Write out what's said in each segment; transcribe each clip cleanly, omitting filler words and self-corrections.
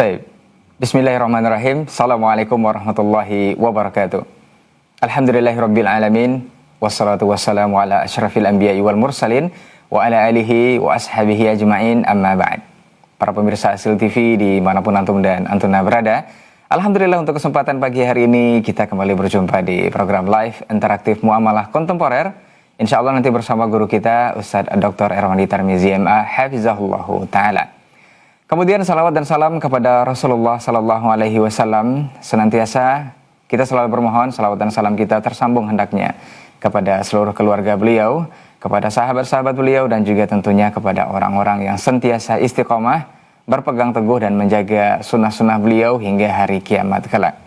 Baik. Bismillahirrahmanirrahim. Assalamualaikum warahmatullahi wabarakatuh. Alhamdulillahirabbil alamin wassalatu wassalamu ala asyrafil anbiya'i wal mursalin wa ala alihi wa ashabihi ajma'in amma ba'd. Para pemirsa Asil TV dimanapun antum dan antuna berada, alhamdulillah untuk kesempatan pagi hari ini kita kembali berjumpa di program live interaktif muamalah kontemporer. Insya Allah nanti bersama guru kita Ustadz Dr. Erwandi Tarmizi MA Hafizahullahu Ta'ala. Kemudian salawat dan salam kepada Rasulullah Sallallahu Alaihi Wasallam. Senantiasa kita selalu bermohon salawat dan salam kita tersambung hendaknya kepada seluruh keluarga beliau, kepada sahabat-sahabat beliau, dan juga tentunya kepada orang-orang yang sentiasa istiqomah, berpegang teguh dan menjaga sunnah-sunnah beliau hingga hari kiamat kelak.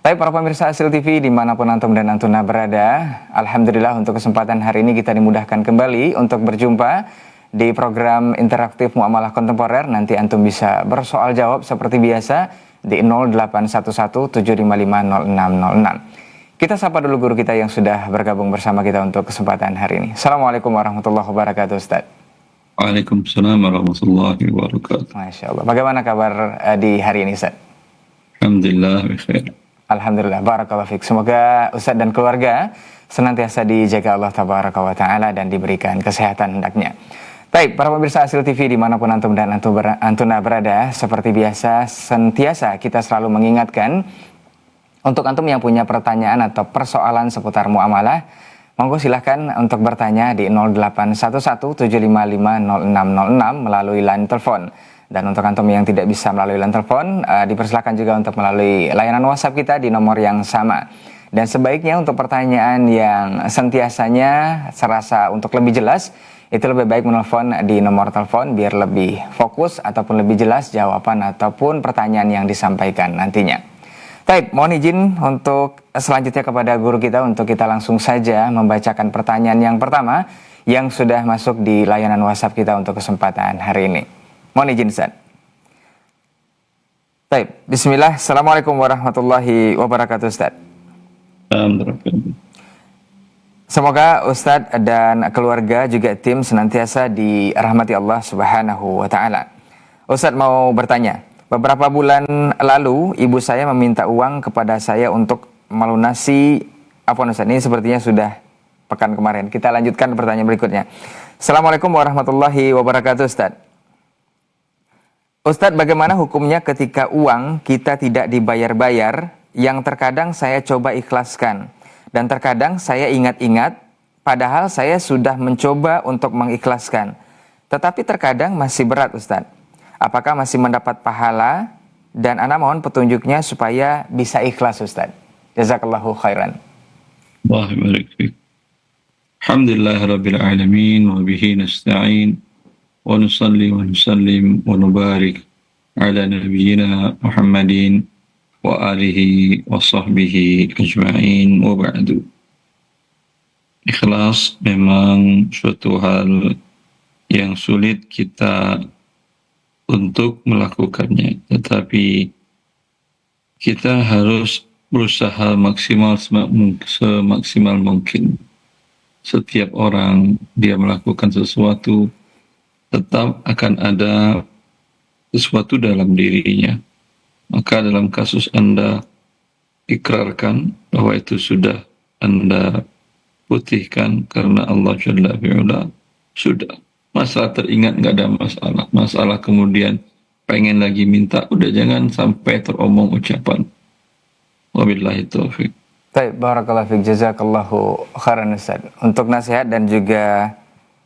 Baik para pemirsa Asil TV dimanapun antum dan antuna berada, alhamdulillah untuk kesempatan hari ini kita dimudahkan kembali untuk berjumpa di program interaktif muamalah kontemporer. Nanti antum bisa bersoal jawab seperti biasa di 081175500606. Kita sapa dulu guru kita yang sudah bergabung bersama kita untuk kesempatan hari ini. Assalamualaikum warahmatullahi wabarakatuh, Ustaz. Waalaikumsalam warahmatullahi wabarakatuh. Masya Allah. Bagaimana kabar di hari ini, Ustaz? Alhamdulillah, bikhair. Alhamdulillah, barakallahu fiik. Semoga Ustaz dan keluarga senantiasa dijaga Allah tabaraka wa ta'ala dan diberikan kesehatan hendaknya. Baik, para pemirsa Asil TV dimanapun antum dan antuna berada, seperti biasa sentiasa kita selalu mengingatkan untuk antum yang punya pertanyaan atau persoalan seputar muamalah, monggo silahkan untuk bertanya di 081175500606 melalui line telepon. Dan untuk antum yang tidak bisa melalui line telepon, dipersilakan juga untuk melalui layanan WhatsApp kita di nomor yang sama. Dan sebaiknya untuk pertanyaan yang sentiasanya serasa untuk lebih jelas, itu lebih baik menelpon di nomor telepon biar lebih fokus ataupun lebih jelas jawaban ataupun pertanyaan yang disampaikan nantinya. Baik, mohon izin untuk selanjutnya kepada guru kita untuk kita langsung saja membacakan pertanyaan yang pertama yang sudah masuk di layanan WhatsApp kita untuk kesempatan hari ini. Mohon izin, Ustaz. Baik, bismillah. Assalamualaikum warahmatullahi wabarakatuh, Ustaz. Semoga Ustadz dan keluarga juga tim senantiasa dirahmati Allah Subhanahu wa Ta'ala. Ustadz mau bertanya, beberapa bulan lalu ibu saya meminta uang kepada saya untuk melunasi apa Ustadz, ini sepertinya sudah pekan kemarin. Kita lanjutkan pertanyaan berikutnya. Assalamualaikum warahmatullahi wabarakatuh, Ustadz. Ustadz, bagaimana hukumnya ketika uang kita tidak dibayar-bayar yang terkadang saya coba ikhlaskan? Dan terkadang saya ingat-ingat, padahal saya sudah mencoba untuk mengikhlaskan. Tetapi terkadang masih berat, Ustadz. Apakah masih mendapat pahala? Dan ana mohon petunjuknya supaya bisa ikhlas, Ustadz. Jazakallahu khairan. Allah barik fiik. Alhamdulillah rabbil alamin wa bihi nasta'in wa nusalli wa nusallim wa nubarik ala nabiyyina Muhammadin wa alihi wa sahbihi ajma'in wa ba'du. Ikhlas memang suatu hal yang sulit kita untuk melakukannya, tetapi kita harus berusaha maksimal semaksimal mungkin. Setiap orang dia melakukan sesuatu, tetap akan ada sesuatu dalam dirinya. Maka dalam kasus Anda ikrarkan bahwa itu sudah Anda putihkan karena Allah Jalla fi'ula, sudah. Masalah teringat nggak ada masalah. Masalah kemudian pengen lagi minta, udah jangan sampai teromong ucapan. Wabillahi taufiq. Baik, barakallahu fiik, jazakallahu khairan, Ustaz. Untuk nasihat dan juga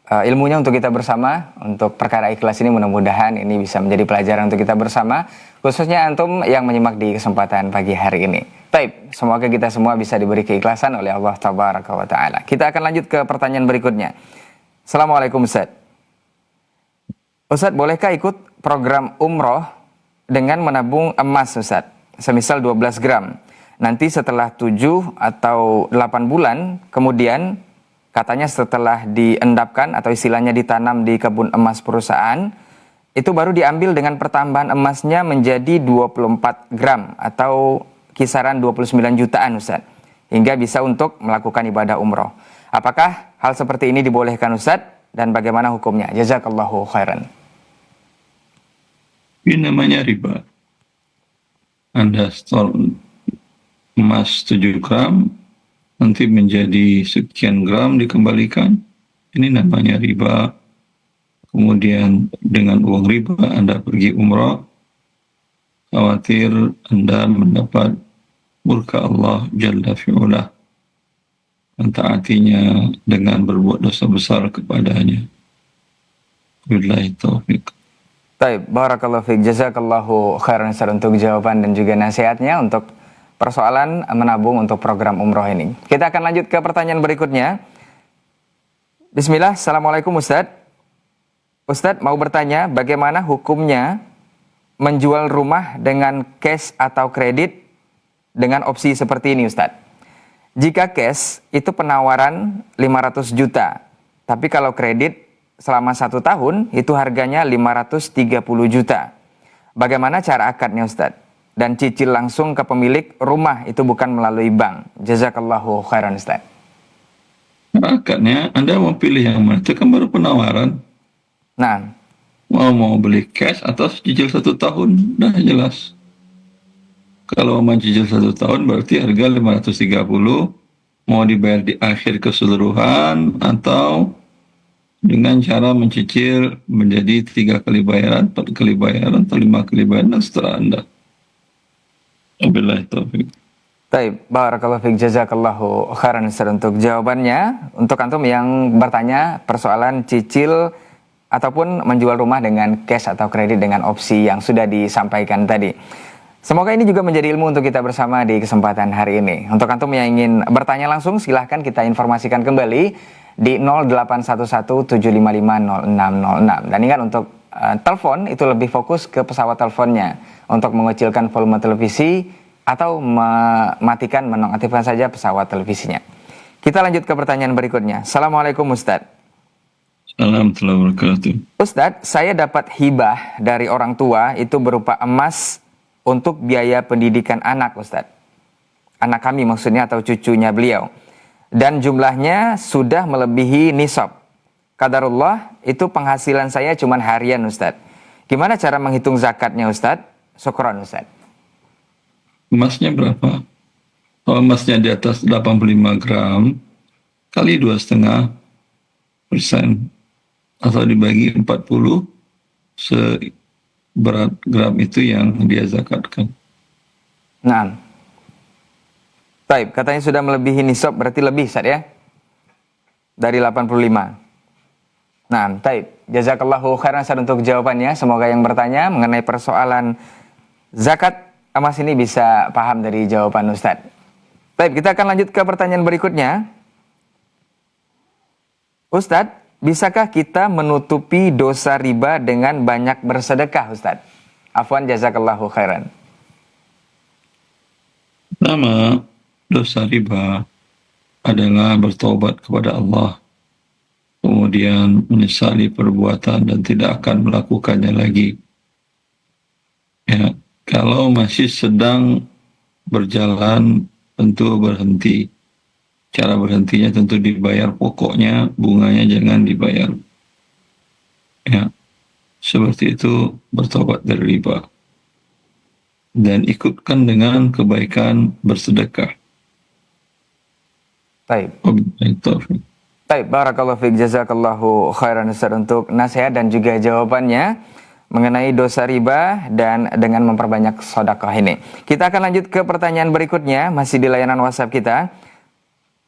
ilmunya untuk kita bersama, untuk perkara ikhlas ini mudah-mudahan ini bisa menjadi pelajaran untuk kita bersama, khususnya antum yang menyimak di kesempatan pagi hari ini. Baik, semoga kita semua bisa diberi keikhlasan oleh Allah Tabaraka wa Ta'ala. Kita akan lanjut ke pertanyaan berikutnya. Assalamualaikum, Ustaz. Ustaz, bolehkah ikut program umroh dengan menabung emas, Ustaz? Semisal 12 gram. Nanti setelah 7 atau 8 bulan, kemudian katanya setelah diendapkan atau istilahnya ditanam di kebun emas perusahaan, itu baru diambil dengan pertambahan emasnya menjadi 24 gram atau kisaran 29 jutaan, Ustaz. Hingga bisa untuk melakukan ibadah umroh. Apakah hal seperti ini dibolehkan, Ustaz? Dan bagaimana hukumnya? Jazakallahu khairan. Ini namanya riba. Anda store emas 7 gram, nanti menjadi sekian gram dikembalikan. Ini namanya riba. Kemudian dengan uang riba Anda pergi umrah, khawatir Anda mendapat murka Allah Jalla fi'ula, mentaatinya dengan berbuat dosa besar kepadanya. Billahi taufiq. Baik, barakallahu fiik, jazakallahu khairan Ustaz untuk jawaban dan juga nasihatnya untuk persoalan menabung untuk program umroh ini. Kita akan lanjut ke pertanyaan berikutnya. Bismillah, Assalamualaikum Ustaz. Ustaz mau bertanya bagaimana hukumnya menjual rumah dengan cash atau kredit dengan opsi seperti ini Ustaz. Jika cash itu penawaran 500 juta, tapi kalau kredit selama 1 tahun itu harganya 530 juta. Bagaimana cara akadnya Ustaz? Dan cicil langsung ke pemilik rumah, itu bukan melalui bank. Jazakallahu khairan Ustaz. Akadnya Anda mau pilih yang mana? Itu kan baru penawaran. Nah, Mau beli cash atau cicil 1 tahun, dah jelas. Kalau mau cicil 1 tahun berarti harga 530, mau dibayar di akhir keseluruhan atau dengan cara mencicil menjadi 3 kali bayaran, 4 kali bayaran, atau 5 kali bayaran, setelah Anda. Wabillahi taufiq. baik, barakallahu fiik, jazakallahu khairan Ustaz untuk jawabannya. Untuk antum yang bertanya persoalan cicil ataupun menjual rumah dengan cash atau kredit dengan opsi yang sudah disampaikan tadi. Semoga ini juga menjadi ilmu untuk kita bersama di kesempatan hari ini. Untuk antum yang ingin bertanya langsung, silahkan kita informasikan kembali di 0811-755-0606. Dan ingat untuk telepon itu lebih fokus ke pesawat teleponnya untuk mengecilkan volume televisi atau mematikan, menonaktifkan saja pesawat televisinya. Kita lanjut ke pertanyaan berikutnya. Assalamualaikum Ustadz. Assalamualaikum warahmatullahi wabarakatuh. Ustadz, saya dapat hibah dari orang tua itu berupa emas untuk biaya pendidikan anak Ustadz. Anak kami maksudnya atau cucunya beliau. Dan jumlahnya sudah melebihi nisab. Qadarullah itu penghasilan saya cuma harian Ustadz. Gimana cara menghitung zakatnya Ustadz? Syukran Ustadz. Emasnya berapa? Kalau emasnya di atas 85 gram kali 2,5% atau dibagi 40, seberat gram itu yang dia zakatkan. Nah, baik, katanya sudah melebihi nisab, berarti lebih Ustaz ya? Dari 85. Nah, baik. Jazakallahu khairan Ustaz untuk jawabannya. Semoga yang bertanya mengenai persoalan zakat emas ini bisa paham dari jawaban Ustaz. Baik, kita akan lanjut ke pertanyaan berikutnya. Ustaz, bisakah kita menutupi dosa riba dengan banyak bersedekah Ustaz? Afwan, jazakallahu khairan. Pertama, dosa riba adalah bertobat kepada Allah, kemudian menyesali perbuatan dan tidak akan melakukannya lagi. Ya, kalau masih sedang berjalan tentu berhenti. Cara berhentinya tentu dibayar pokoknya, bunganya jangan dibayar. Ya, seperti itu bertobat dari riba. Dan ikutkan dengan kebaikan bersedekah. Baik. Wabillahi taufiq. Baik, barakallahu fiik, jazakallahu khairan Ustaz untuk nasihat dan juga jawabannya mengenai dosa riba dan dengan memperbanyak sedekah ini. Kita akan lanjut ke pertanyaan berikutnya, masih di layanan WhatsApp kita.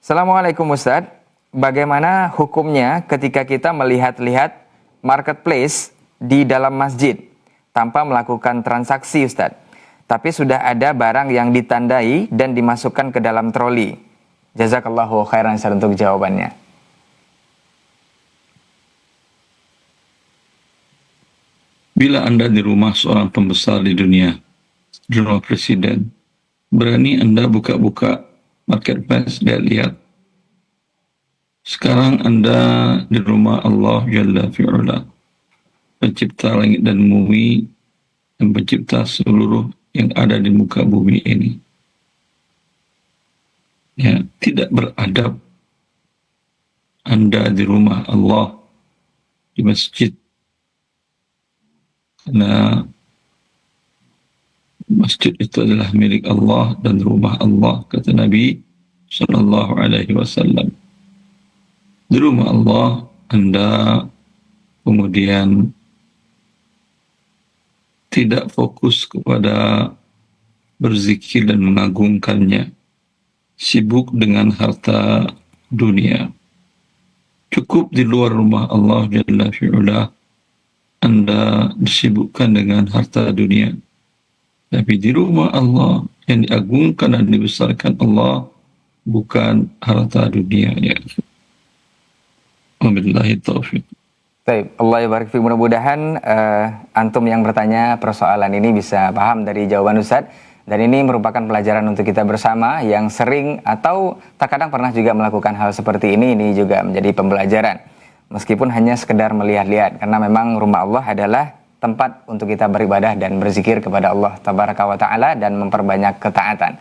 Assalamualaikum Ustaz, bagaimana hukumnya ketika kita melihat-lihat marketplace di dalam masjid tanpa melakukan transaksi Ustaz, tapi sudah ada barang yang ditandai dan dimasukkan ke dalam troli? Jazakallahu khairan Ustaz untuk jawabannya. Bila Anda di rumah seorang pembesar di dunia, di rumah presiden, berani Anda buka-buka marketplace, lihat. Sekarang Anda di rumah Allah Jalla fi'ula, pencipta langit dan bumi, dan pencipta seluruh yang ada di muka bumi ini. Ya, tidak beradab Anda di rumah Allah, di masjid, karena Masjid itu adalah milik Allah dan rumah Allah, kata Nabi Sallallahu Alaihi Wasallam. Di rumah Allah Anda kemudian tidak fokus kepada berzikir dan mengagungkannya, sibuk dengan harta dunia. Cukup di luar rumah Allah Jalla fi'ula Anda disibukkan dengan harta dunia. Tapi di rumah Allah yang diagungkan dan dibesarkan Allah bukan harta dunia. Ya. Wabillahi taufiq. Baik, Allah yabarik fiik. Mudah-mudahan antum yang bertanya persoalan ini bisa paham dari jawaban Ustadz. Dan ini merupakan pelajaran untuk kita bersama yang sering atau terkadang pernah juga melakukan hal seperti ini juga menjadi pembelajaran. Meskipun hanya sekedar melihat-lihat, karena memang rumah Allah adalah tempat untuk kita beribadah dan berzikir kepada Allah Tabaraka wa Ta'ala dan memperbanyak ketaatan.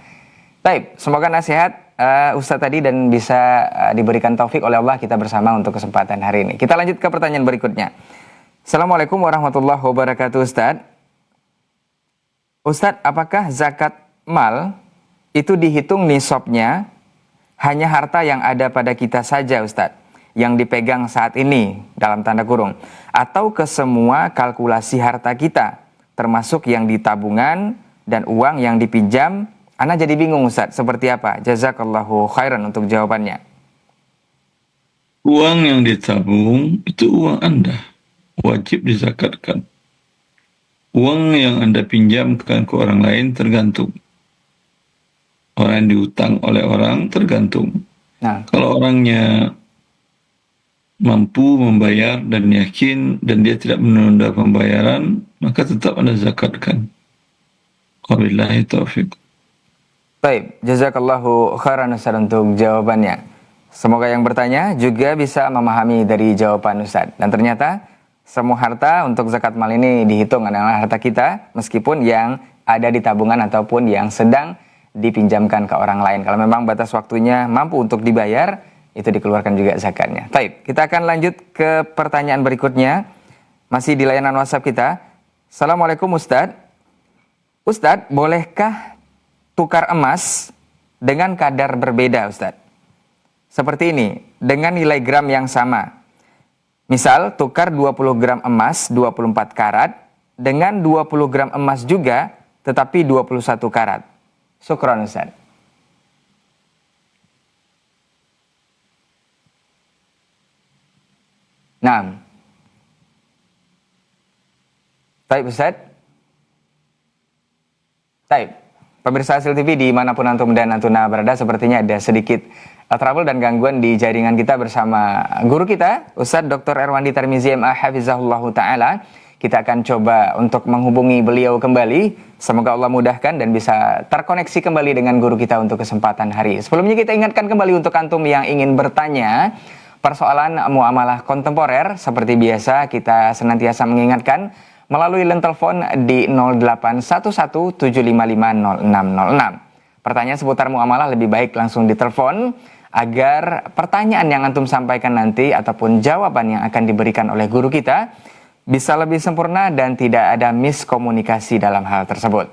Baik, semoga nasihat Ustadz tadi dan bisa diberikan taufik oleh Allah kita bersama untuk kesempatan hari ini. Kita lanjut ke pertanyaan berikutnya. Assalamualaikum warahmatullahi wabarakatuh Ustadz. Ustadz, apakah zakat mal itu dihitung nisabnya hanya harta yang ada pada kita saja Ustadz, yang dipegang saat ini dalam tanda kurung, atau ke semua kalkulasi harta kita, termasuk yang di tabungan dan uang yang dipinjam? Ana jadi bingung Ustadz, seperti apa? Jazakallahu khairan untuk jawabannya. Uang yang ditabung itu uang Anda, wajib dizakatkan. Uang yang Anda pinjamkan ke orang lain tergantung. Orang yang diutang oleh orang tergantung. Nah, kalau orangnya mampu membayar dan yakin dan dia tidak menunda pembayaran, maka tetap Anda zakatkan. Wabillahi taufiq. baik, jazakallahu khairan Ustadz untuk jawabannya. Semoga yang bertanya juga bisa memahami dari jawaban Ustadz. Dan ternyata semua harta untuk zakat mal ini dihitung adalah harta kita, meskipun yang ada di tabungan ataupun yang sedang dipinjamkan ke orang lain. Kalau memang batas waktunya mampu untuk dibayar, itu dikeluarkan juga zakatnya. Baik, kita akan lanjut ke pertanyaan berikutnya. Masih di layanan WhatsApp kita. Assalamualaikum Ustadz. Ustadz, bolehkah tukar emas dengan kadar berbeda Ustadz? Seperti ini, dengan nilai gram yang sama. Misal, tukar 20 gram emas 24 karat dengan 20 gram emas juga, tetapi 21 karat. Syukran Ustaz. Nah. Baik Ustaz. Baik. Pemirsa Hasil TV dimanapun antum dan antuna berada, sepertinya ada sedikit trouble dan gangguan di jaringan kita bersama guru kita, Ustadz Dr. Erwandi Tarmizi MA Hafizahullahu Ta'ala. Kita akan coba untuk menghubungi beliau kembali. Semoga Allah mudahkan dan bisa terkoneksi kembali dengan guru kita untuk kesempatan hari. Sebelumnya kita ingatkan kembali untuk antum yang ingin bertanya persoalan muamalah kontemporer. Seperti biasa kita senantiasa mengingatkan melalui line telepon di 081175500606. Pertanyaan seputar muamalah lebih baik langsung ditelepon agar pertanyaan yang antum sampaikan nanti ataupun jawaban yang akan diberikan oleh guru kita bisa lebih sempurna dan tidak ada miskomunikasi dalam hal tersebut.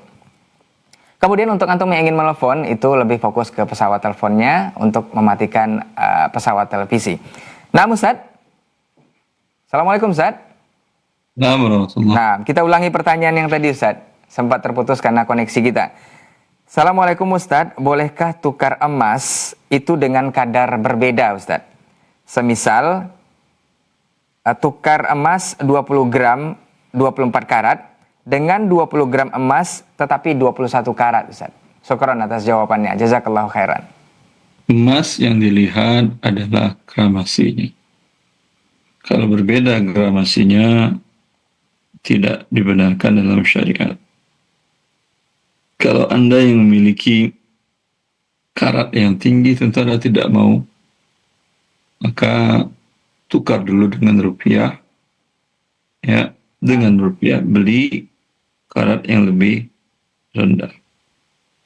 Kemudian untuk antum yang ingin menelpon itu lebih fokus ke pesawat teleponnya untuk mematikan pesawat televisi. Nah Ustadz, Assalamualaikum Ustadz. Nah, kita ulangi pertanyaan yang tadi Ustadz, sempat terputus karena koneksi kita. Assalamualaikum Ustadz, bolehkah tukar emas itu dengan kadar berbeda Ustadz? Semisal, tukar emas 20 gram 24 karat dengan 20 gram emas tetapi 21 karat Ustadz. Syukran atas jawabannya, jazakallahu khairan. Emas yang dilihat adalah gramasinya. Kalau berbeda gramasinya, tidak dibenarkan dalam syariat. Kalau Anda yang memiliki karat yang tinggi tentu Anda tidak mau, maka tukar dulu dengan rupiah, ya, dengan rupiah beli karat yang lebih rendah.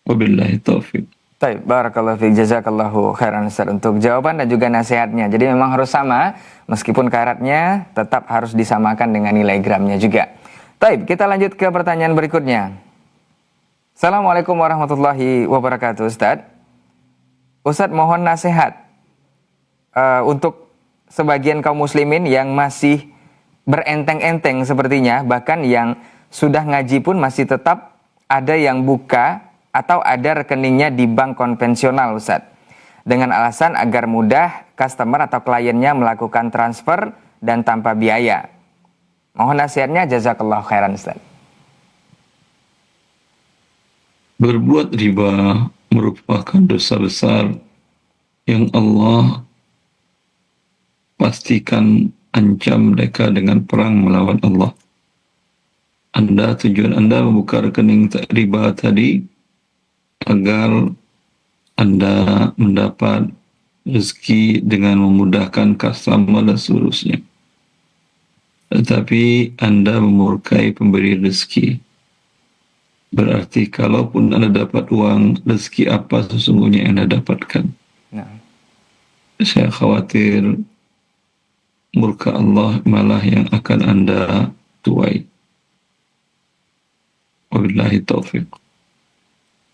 Wabillahi taufiq. Baik, barakallahu fiik, jazakallahu khairan Ustaz untuk jawaban dan juga nasihatnya. Jadi memang harus sama, meskipun karatnya tetap harus disamakan dengan nilai gramnya juga. Baik, kita lanjut ke pertanyaan berikutnya. Assalamualaikum warahmatullahi wabarakatuh, Ustadz. Ustadz mohon nasihat untuk sebagian kaum muslimin yang masih berenteng-enteng sepertinya, bahkan yang sudah ngaji pun masih tetap ada yang buka atau ada rekeningnya di bank konvensional, Ustadz. Dengan alasan agar mudah customer atau kliennya melakukan transfer dan tanpa biaya. Mohon nasihatnya, jazakallahu khairan, Ustadz. Berbuat riba merupakan dosa besar yang Allah pastikan ancam mereka dengan perang melawan Allah. Tujuan Anda membuka rekening riba tadi agar Anda mendapat rezeki dengan memudahkan customer dan seterusnya. Tetapi Anda memurkai pemberi rezeki. Berarti kalaupun Anda dapat uang, rezeki apa sesungguhnya yang Anda dapatkan? Nah. Saya khawatir murka Allah malah yang akan Anda tuai. Wabillahi taufiq.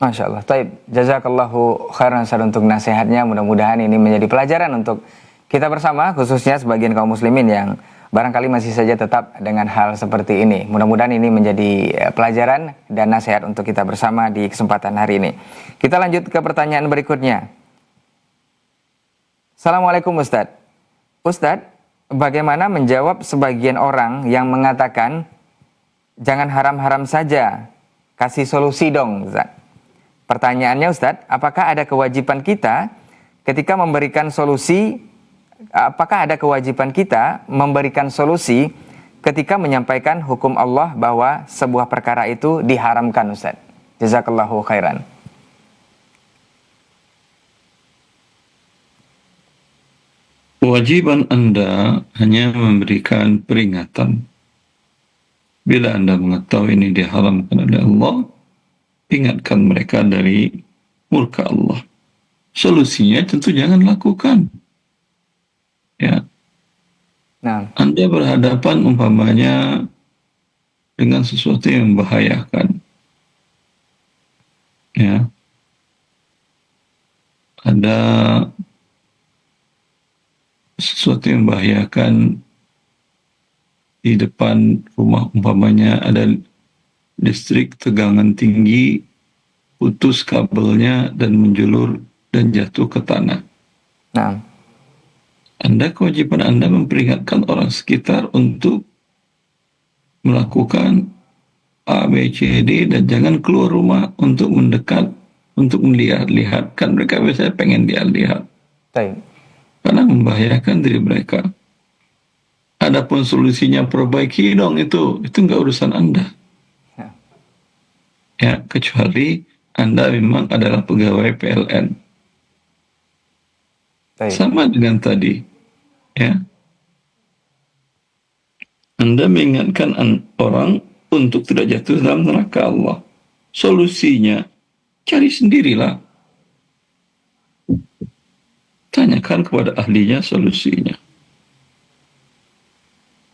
Masya Allah. Taib. Jazakallahu khairan Ustaz untuk nasihatnya. Mudah-mudahan ini menjadi pelajaran untuk kita bersama, khususnya sebagian kaum muslimin yang barangkali masih saja tetap dengan hal seperti ini. Mudah-mudahan ini menjadi pelajaran dan nasihat untuk kita bersama di kesempatan hari ini. Kita lanjut ke pertanyaan berikutnya. Assalamualaikum Ustadz. Ustadz, bagaimana menjawab sebagian orang yang mengatakan jangan haram-haram saja, kasih solusi dong Ustadz. Pertanyaannya Ustadz, apakah ada kewajiban kita ketika memberikan solusi, apakah ada kewajiban kita memberikan solusi ketika menyampaikan hukum Allah bahwa sebuah perkara itu diharamkan Ustadz? Jazakallahu khairan. Kewajiban Anda hanya memberikan peringatan. Bila Anda mengetahui ini diharamkan oleh Allah, ingatkan mereka dari murka Allah. Solusinya tentu jangan lakukan. Ya. Nah. Anda berhadapan umpamanya dengan sesuatu yang membahayakan. Ya. Ada sesuatu yang membahayakan di depan rumah, umpamanya ada listrik tegangan tinggi, putus kabelnya dan menjulur dan jatuh ke tanah. Nah. Kewajiban Anda memperingatkan orang sekitar untuk melakukan A, B, C, D dan jangan keluar rumah untuk mendekat, untuk melihat-lihat. Kan mereka biasanya pengen lihat-lihat. Baik. Karena membahayakan diri mereka. Adapun solusinya perbaiki dong itu nggak urusan Anda. Ya, kecuali Anda memang adalah pegawai PLN. Baik. Sama dengan tadi, ya. Anda mengingatkan orang untuk tidak jatuh dalam neraka Allah. Solusinya, cari sendirilah. Tanyakan kepada ahlinya solusinya.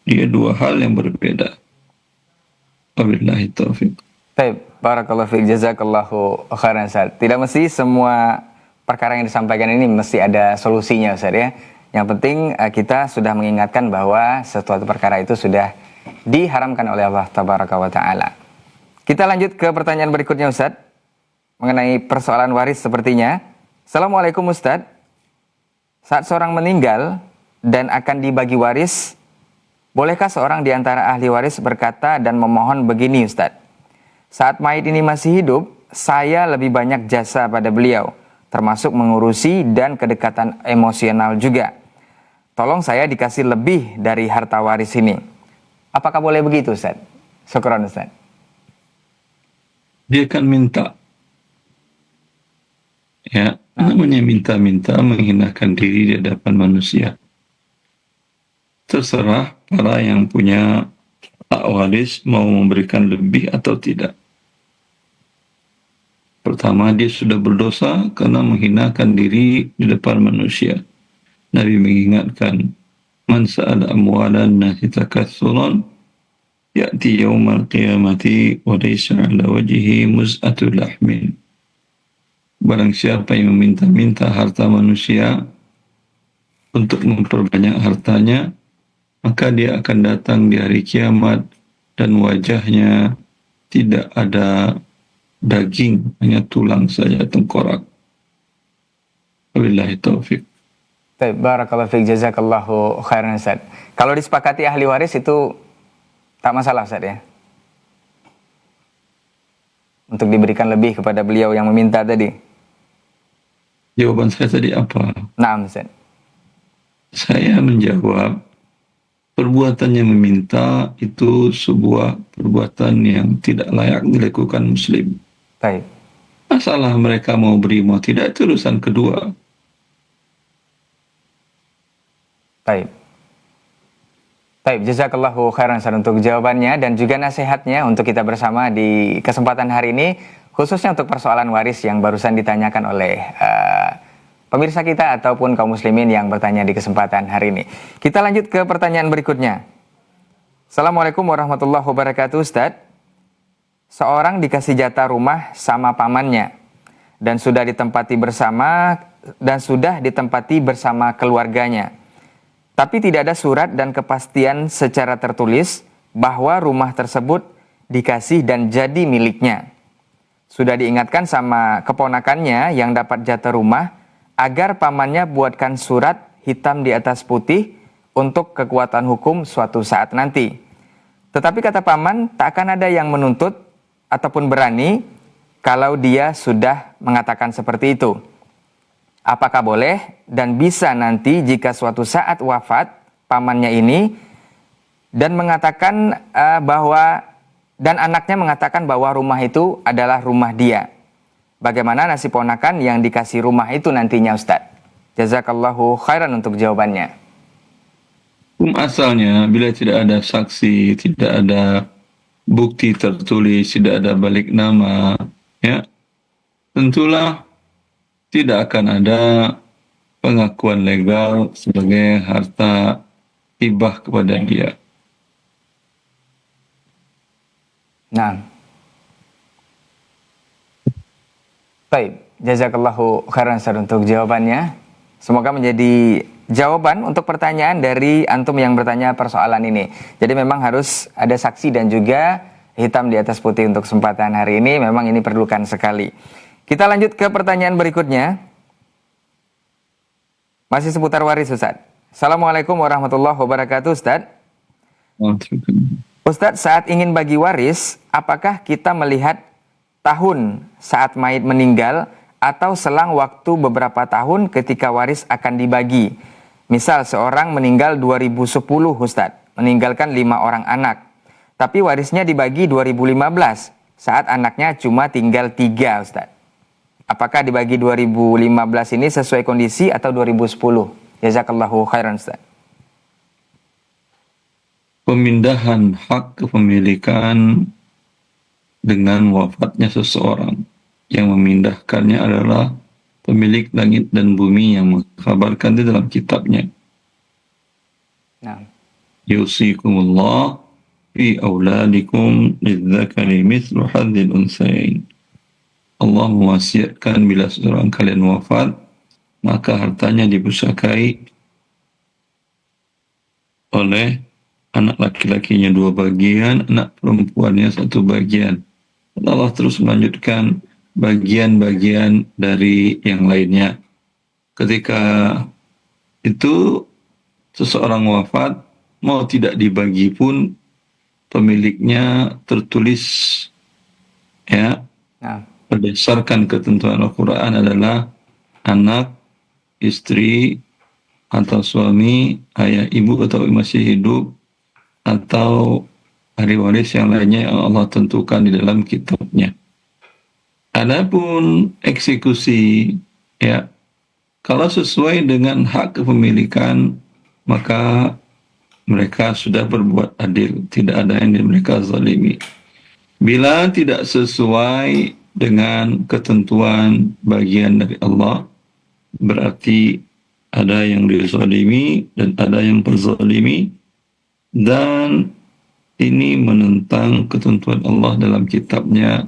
Dia dua hal yang berbeda. Wabillahi taufiq. Baik, barakallahu fiik, jazakallahu khairan Ustaz. Tidak mesti semua perkara yang disampaikan ini mesti ada solusinya Ustaz ya. Yang penting kita sudah mengingatkan bahwa suatu perkara itu sudah diharamkan oleh Allah tabaraka wa taala. Kita lanjut ke pertanyaan berikutnya Ustaz. Mengenai persoalan waris sepertinya. Assalamualaikum Ustaz. Saat seorang meninggal dan akan dibagi waris, bolehkah seorang di antara ahli waris berkata dan memohon begini Ustaz? Saat mayit ini masih hidup, saya lebih banyak jasa pada beliau, termasuk mengurusi dan kedekatan emosional juga. Tolong saya dikasih lebih dari harta waris ini. Apakah boleh begitu Ustaz? Syukran Ustaz. Dia akan minta. Ya, namanya minta-minta menghinakan diri di hadapan manusia. Terserah para yang punya hak waris mau memberikan lebih atau tidak. Pertama, dia sudah berdosa karena menghinakan diri di depan manusia. Nabi mengingatkan, man sa'ala amwalan nasi takatsuran ya'ti yawmal qiyamati wa laysa ala wajhihi muz'atu lahmin. Barang siapa yang meminta-minta harta manusia untuk memperbanyak hartanya, maka dia akan datang di hari kiamat dan wajahnya tidak ada daging, hanya tulang saja, tengkorak. Wabillahi taufik. Baik, barakallahu fiik, jazakallahu khairan Ustaz. Kalau disepakati ahli waris itu tak masalah Ustaz ya? Untuk diberikan lebih kepada beliau yang meminta tadi. Jawaban saya tadi apa? Naam Ustaz. Saya menjawab, perbuatannya meminta itu sebuah perbuatan yang tidak layak dilakukan muslim. Baik. Masalah mereka mau beri mau tidak itu urusan kedua. Baik. Baik, jazakallahu khairan Ustaz untuk jawabannya dan juga nasihatnya untuk kita bersama di kesempatan hari ini, khususnya untuk persoalan waris yang barusan ditanyakan oleh pemirsa kita ataupun kaum muslimin yang bertanya di kesempatan hari ini. Kita lanjut ke pertanyaan berikutnya. Assalamualaikum warahmatullahi wabarakatuh Ustaz. Seorang dikasih jatah rumah sama pamannya dan sudah ditempati bersama keluarganya. Tapi tidak ada surat dan kepastian secara tertulis bahwa rumah tersebut dikasih dan jadi miliknya. Sudah diingatkan sama keponakannya yang dapat jatah rumah agar pamannya buatkan surat hitam di atas putih untuk kekuatan hukum suatu saat nanti. Tetapi kata paman, tak akan ada yang menuntut ataupun berani kalau dia sudah mengatakan seperti itu. Apakah boleh dan bisa nanti jika suatu saat wafat pamannya ini dan mengatakan anaknya mengatakan bahwa rumah itu adalah rumah dia. Bagaimana nasib ponakan yang dikasih rumah itu nantinya Ustaz? Jazakallahu khairan untuk jawabannya. Hukum asalnya bila tidak ada saksi, tidak ada bukti tertulis, tidak ada balik nama, ya, tentulah tidak akan ada pengakuan legal sebagai harta hibah kepada dia. Nah. Baik, jazakallahu khairan Ustaz untuk jawabannya. Semoga menjadi jawaban untuk pertanyaan dari antum yang bertanya persoalan ini. Jadi memang harus ada saksi dan juga hitam di atas putih untuk kesempatan hari ini. Memang ini perlukan sekali. Kita lanjut ke pertanyaan berikutnya. Masih seputar waris Ustaz. Assalamualaikum warahmatullahi wabarakatuh Ustaz. Ustaz, saat ingin bagi waris, apakah kita melihat tahun saat mayit meninggal atau selang waktu beberapa tahun ketika waris akan dibagi? Misal seorang meninggal 2010 Ustaz, meninggalkan 5 orang anak. Tapi warisnya dibagi 2015 saat anaknya cuma tinggal 3 Ustaz. Apakah dibagi 2015 ini sesuai kondisi atau 2010? Jazakallahu khairan Ustaz. Pemindahan hak kepemilikan dengan wafatnya seseorang, yang memindahkannya adalah pemilik langit dan bumi yang mengkabarkan di dalam kitabnya. Nah. Yusikumullah fi auladikum lidzakari mithlu hadzil unsayain. Allah mewasiatkan bila seorang kalian wafat, maka hartanya dipusakai oleh anak laki-lakinya 2 bagian, anak perempuannya 1 bagian. Dan Allah terus melanjutkan bagian-bagian dari yang lainnya. Ketika itu seseorang wafat, mau tidak dibagi pun pemiliknya tertulis, ya, berdasarkan ketentuan Al-Quran adalah anak, istri, atau suami, ayah, ibu atau masih hidup, atau ahli waris yang lainnya yang Allah tentukan di dalam kitabnya. Adapun eksekusi, ya, kalau sesuai dengan hak kepemilikan, maka mereka sudah berbuat adil, tidak ada yang mereka zalimi. Bila tidak sesuai dengan ketentuan bagian dari Allah, berarti ada yang dizalimi dan ada yang terzalimi, dan ini menentang ketentuan Allah dalam kitabnya.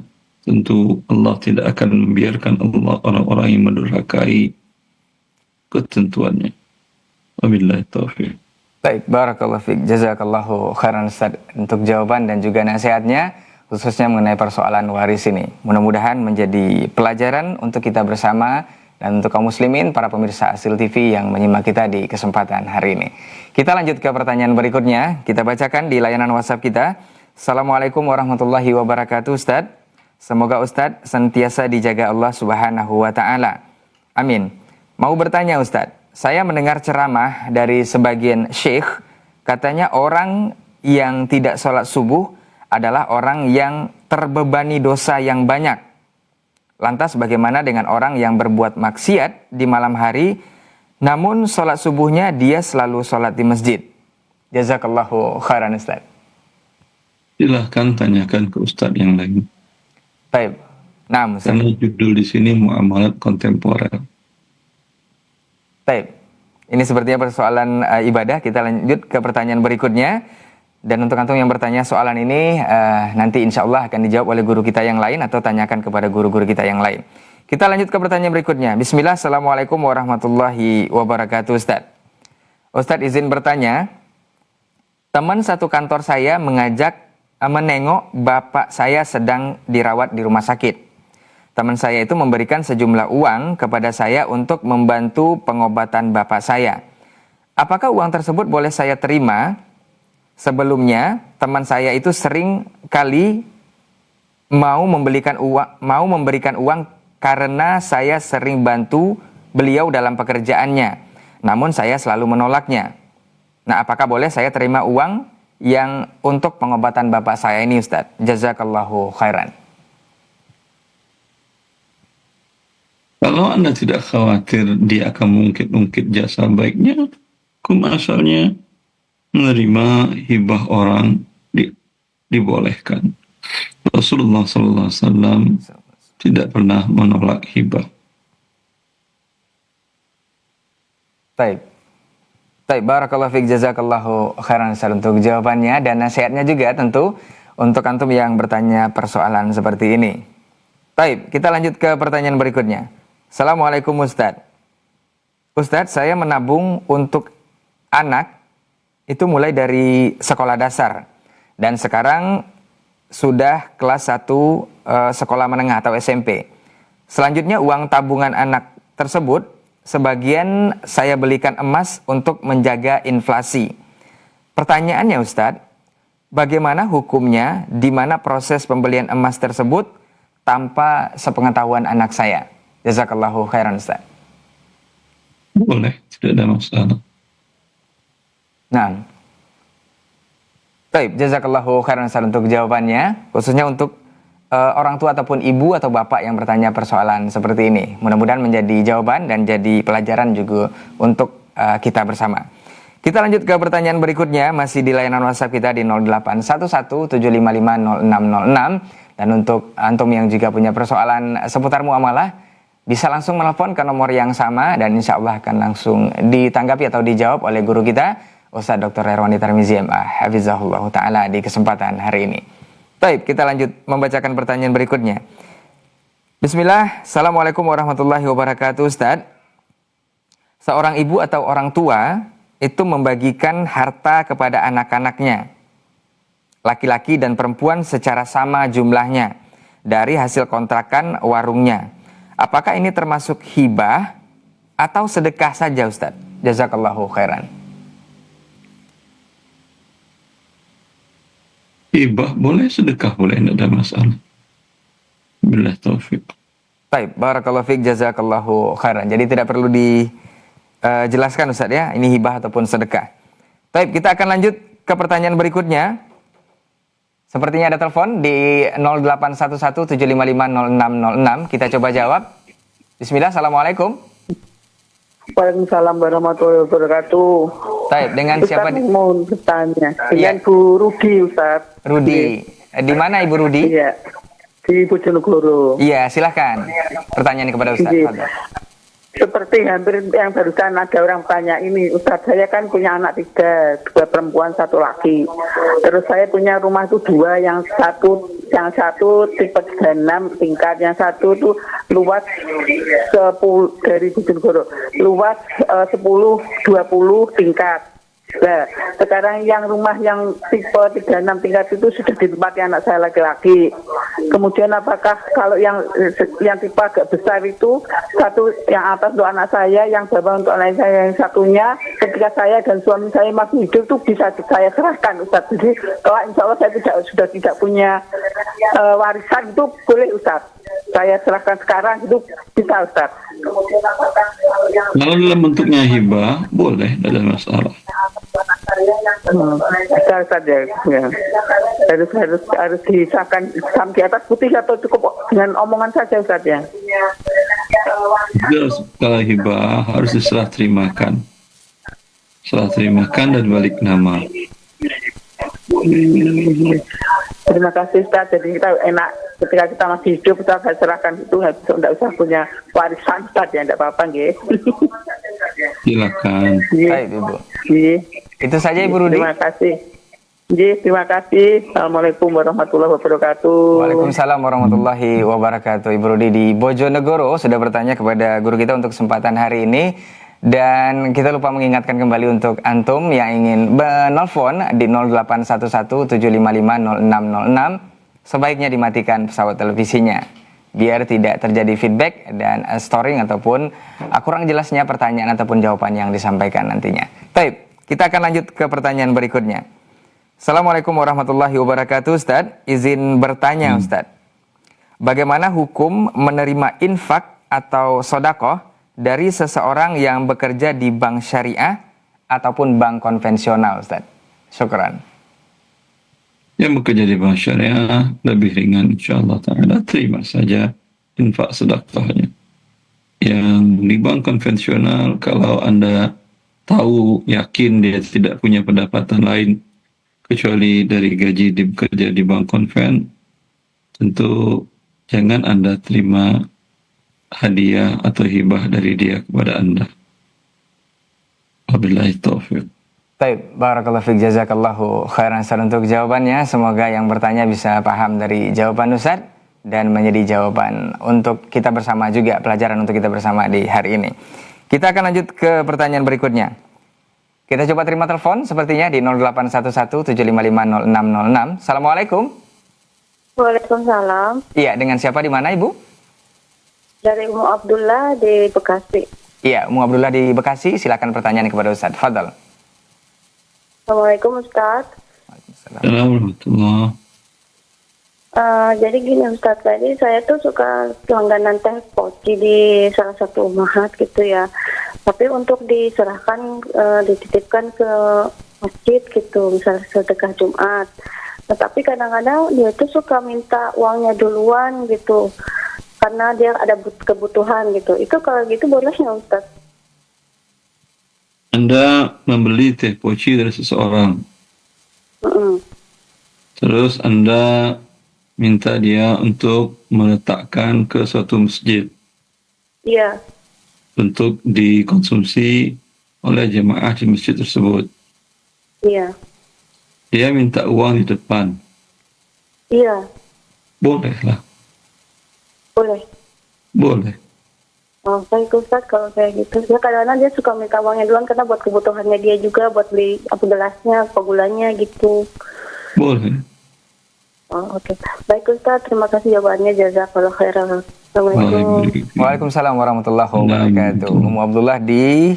Tentu Allah tidak akan membiarkan orang-orang yang mendurhakai ketentuannya. Wabillahi taufiq. Baik, barakallahu fiik. Jazakallahu khairan Ustaz untuk jawaban dan juga nasihatnya khususnya mengenai persoalan waris ini. Mudah-mudahan menjadi pelajaran untuk kita bersama dan untuk kaum muslimin, para pemirsa Asil TV yang menyimak kita di kesempatan hari ini. Kita lanjut ke pertanyaan berikutnya. Kita bacakan di layanan WhatsApp kita. Assalamualaikum warahmatullahi wabarakatuh Ustaz. Semoga Ustaz senantiasa dijaga Allah Subhanahu wa taala. Amin. Mau bertanya Ustaz, saya mendengar ceramah dari sebagian syekh, katanya orang yang tidak sholat subuh adalah orang yang terbebani dosa yang banyak. Lantas bagaimana dengan orang yang berbuat maksiat di malam hari, namun sholat subuhnya dia selalu sholat di masjid? Jazakallahu khairan Ustaz. Silahkan tanyakan ke Ustadz yang lain. Baik. Nah, Ustaz. Karena judul di sini muamalat kontemporer. Baik. Ini sepertinya persoalan ibadah. Kita lanjut ke pertanyaan berikutnya. Dan untuk antum yang bertanya soalan ini, nanti insya Allah akan dijawab oleh guru kita yang lain atau tanyakan kepada guru-guru kita yang lain. Kita lanjut ke pertanyaan berikutnya. Bismillah, Assalamualaikum warahmatullahi wabarakatuh Ustaz. Ustaz izin bertanya, teman satu kantor saya mengajak menengok bapak saya sedang dirawat di rumah sakit. Teman saya itu memberikan sejumlah uang kepada saya untuk membantu pengobatan bapak saya. Apakah uang tersebut boleh saya terima? Sebelumnya, teman saya itu sering kali mau memberikan uang karena saya sering bantu beliau dalam pekerjaannya. Namun saya selalu menolaknya. Nah, apakah boleh saya terima uang yang untuk pengobatan bapak saya ini Ustaz? Jazakallahu khairan. Kalau Anda tidak khawatir dia akan mungkit-ungkit jasa baiknya, hukum asalnya menerima hibah orang dibolehkan. Rasulullah SAW tidak pernah menolak hibah. Baik. Baik, barakallahu fiik, jazakallahu khairan Ustaz untuk jawabannya dan nasihatnya juga tentu untuk antum yang bertanya persoalan seperti ini. Baik, kita lanjut ke pertanyaan berikutnya. Assalamualaikum Ustaz. Ustaz, saya menabung untuk anak itu mulai dari sekolah dasar dan sekarang sudah kelas 1 sekolah menengah atau SMP. Selanjutnya uang tabungan anak tersebut sebagian saya belikan emas untuk menjaga inflasi. Pertanyaannya Ustaz, bagaimana hukumnya di mana proses pembelian emas tersebut tanpa sepengetahuan anak saya? Jazakallahu khairan Ustaz. Boleh, tidak ada masalah. Nah, baik, jazakallahu khairan Ustaz untuk jawabannya, khususnya untuk orang tua ataupun ibu atau bapak yang bertanya persoalan seperti ini. Mudah-mudahan menjadi jawaban dan jadi pelajaran juga untuk kita bersama. Kita lanjut ke pertanyaan berikutnya, masih di layanan WhatsApp kita di 081175500606. Dan untuk antum yang juga punya persoalan seputar muamalah, bisa langsung menelpon ke nomor yang sama dan insya Allah akan langsung ditanggapi atau dijawab oleh guru kita, Ustaz Dr. Herwani Tarmizi MA, Hafizahullah Ta'ala di kesempatan hari ini. Baik, kita lanjut membacakan pertanyaan berikutnya. Bismillah, Assalamualaikum warahmatullahi wabarakatuh Ustaz. Seorang ibu atau orang tua itu membagikan harta kepada anak-anaknya, laki-laki dan perempuan secara sama jumlahnya, dari hasil kontrakan warungnya. Apakah ini termasuk hibah atau sedekah saja Ustaz? Jazakallahu khairan. Hibah boleh, sedekah boleh, tidak ada masalah. Billah taufik. Baik, barakallahu fiik, jazakallahu khairan. Jadi tidak perlu dijelaskan Ustaz ya, ini hibah ataupun sedekah. Baik, kita akan lanjut ke pertanyaan berikutnya. Sepertinya ada telepon di 081175500606. Kita coba jawab. Bismillah, Assalamualaikum. Waalaikumsalam warahmatullahi wabarakatuh. Baik, dengan Ustaz siapa? mau bertanya. Iya. Dengan Bu Rudi, Ustaz. Rudi. Di mana Ibu Rudi? Iya. Di Bojonegoro. Iya, silahkan. Pertanyaan kepada Ustaz. Iya. Fadhil. Seperti hampir yang barusan ada orang tanya ini, Ustadz, saya kan punya anak 3, 2 perempuan, 1 laki. Terus saya punya rumah itu 2, yang satu tipe 36 tingkat, yang satu tuh luas 10 dari Bojonegoro, luas 10 20 tingkat. Nah, sekarang yang rumah yang tipe 36 tingkat itu sudah ditempati anak saya laki-laki. Kemudian apakah kalau yang tipe agak besar itu, satu yang atas untuk anak saya, yang bawah untuk anak saya, yang satunya ketika saya dan suami saya masih hidup itu bisa saya serahkan, Ustaz. Jadi kalau insya Allah saya sudah tidak punya warisan itu boleh, Ustaz. Saya serahkan sekarang itu bisa, Ustaz. Kalau dalam bentuknya hibah, boleh, tidak ada masalah. Bisa, Ustaz, ya. Harus disahkan hitam di atas putih atau cukup dengan omongan saja, Ustaz, ya. Jelas, kalau hibah harus diserah terimakan. Serah terimakan dan balik nama. Terima kasih, Ustaz. Jadi kita enak ketika kita masih hidup, kita serahkan itu, tidak usah punya warisan, Ustaz, ya, tidak apa-apa, nggih. Silakan. Baik, Ibu. Nggih. Itu saja Ibu Rudi. Terima kasih. Nggih, terima kasih. Assalamualaikum warahmatullahi wabarakatuh. Waalaikumsalam warahmatullahi wabarakatuh. Ibu Rudi di Bojonegoro sudah bertanya kepada guru kita untuk kesempatan hari ini. Dan kita lupa mengingatkan kembali untuk antum yang ingin menelpon di 0811-755-0606, sebaiknya dimatikan pesawat televisinya biar tidak terjadi feedback dan storing ataupun kurang jelasnya pertanyaan ataupun jawaban yang disampaikan nantinya. Baik, kita akan lanjut ke pertanyaan berikutnya. Assalamualaikum warahmatullahi wabarakatuh, Ustadz. Izin bertanya, Ustadz. Bagaimana hukum menerima infak atau sodakoh dari seseorang yang bekerja di bank syariah ataupun bank konvensional, Ustaz? Syukran. Yang bekerja di bank syariah lebih ringan, insyaAllah ta'ala. Terima saja infak sedekahnya. Yang di bank konvensional, kalau Anda tahu, yakin dia tidak punya pendapatan lain kecuali dari gaji bekerja di bank konven, tentu jangan Anda terima hadiah atau hibah dari dia kepada Anda. Wabillahi taufiq. Baik, barakallahu fiik, jazakallahu khairan Ustaz untuk jawabannya. Semoga yang bertanya bisa paham dari jawaban Ustaz dan menjadi jawaban untuk kita bersama juga, pelajaran untuk kita bersama di hari ini. Kita akan lanjut ke pertanyaan berikutnya. Kita coba terima telepon sepertinya di 0811-755-0606. Assalamualaikum. Waalaikumsalam. Iya, dengan siapa di mana, Ibu? Dari Ummu Abdullah di Bekasi. Iya, Ummu Abdullah di Bekasi. Silakan pertanyaan kepada Ustaz. Fadal. Assalamualaikum, Ustaz. Assalamualaikum. Jadi gini, Ustaz, tadi saya tuh suka langganan teh poci di salah satu ummahat gitu ya. Tapi untuk diserahkan, dititipkan ke masjid gitu, misalnya sedekah Jumat. Tetapi kadang-kadang dia tuh suka minta uangnya duluan gitu, karena dia ada kebutuhan gitu. Itu kalau gitu boleh nggak, Ustaz? Anda membeli teh poci dari seseorang, terus Anda minta dia untuk meletakkan ke suatu masjid. Iya. Untuk dikonsumsi oleh jemaah di masjid tersebut. Iya. Dia minta uang di depan. Iya. Bolehlah. Boleh. Boleh. Oh, baik Ustaz, kalau kayak gitu. Ya kadang-kadang dia suka minta uangnya duluan karena buat kebutuhannya dia juga, buat beli apa gelasnya, apa gulanya gitu. Boleh. Oh, oke. Baik Ustaz, terima kasih jawabannya. Jazakallah khairan. Assalamualaikum. Waalaikumsalam warahmatullahi wabarakatuh. Ummu Abdullah di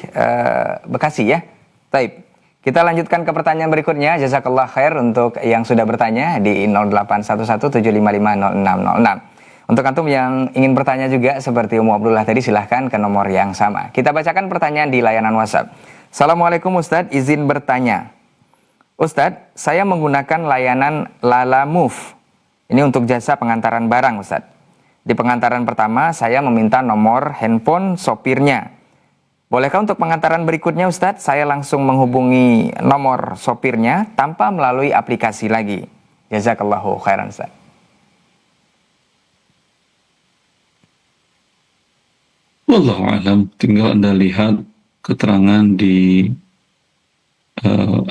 Bekasi ya. Taib. Kita lanjutkan ke pertanyaan berikutnya. Jazakallah khair untuk yang sudah bertanya di 0811-755-0606. Untuk antum yang ingin bertanya juga seperti Ummu Abdullah tadi, silahkan ke nomor yang sama. Kita bacakan pertanyaan di layanan WhatsApp. Assalamualaikum Ustadz, izin bertanya. Ustadz, saya menggunakan layanan Lala Move. Ini untuk jasa pengantaran barang, Ustadz. Di pengantaran pertama, saya meminta nomor handphone sopirnya. Bolehkah untuk pengantaran berikutnya, Ustadz, saya langsung menghubungi nomor sopirnya tanpa melalui aplikasi lagi? Jazakallahu khairan, Ustadz. Wallahu alam, tinggal Anda lihat keterangan di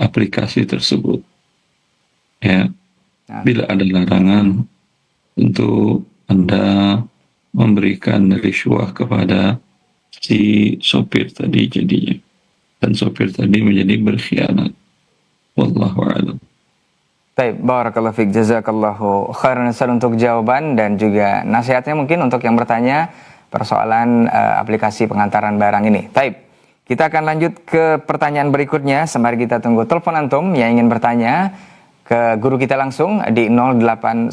aplikasi tersebut. Ya, Nah, bila ada larangan, tentu Anda memberikan rishwah kepada si sopir tadi jadinya. Dan sopir tadi menjadi berkhianat. Wallahu a'lam. baik, barakallahu fiik, jazakallahu khairan Ustaz untuk jawaban dan juga nasihatnya mungkin untuk yang bertanya persoalan aplikasi pengantaran barang ini. Baik, kita akan lanjut ke pertanyaan berikutnya sembari kita tunggu telepon antum yang ingin bertanya ke guru kita langsung di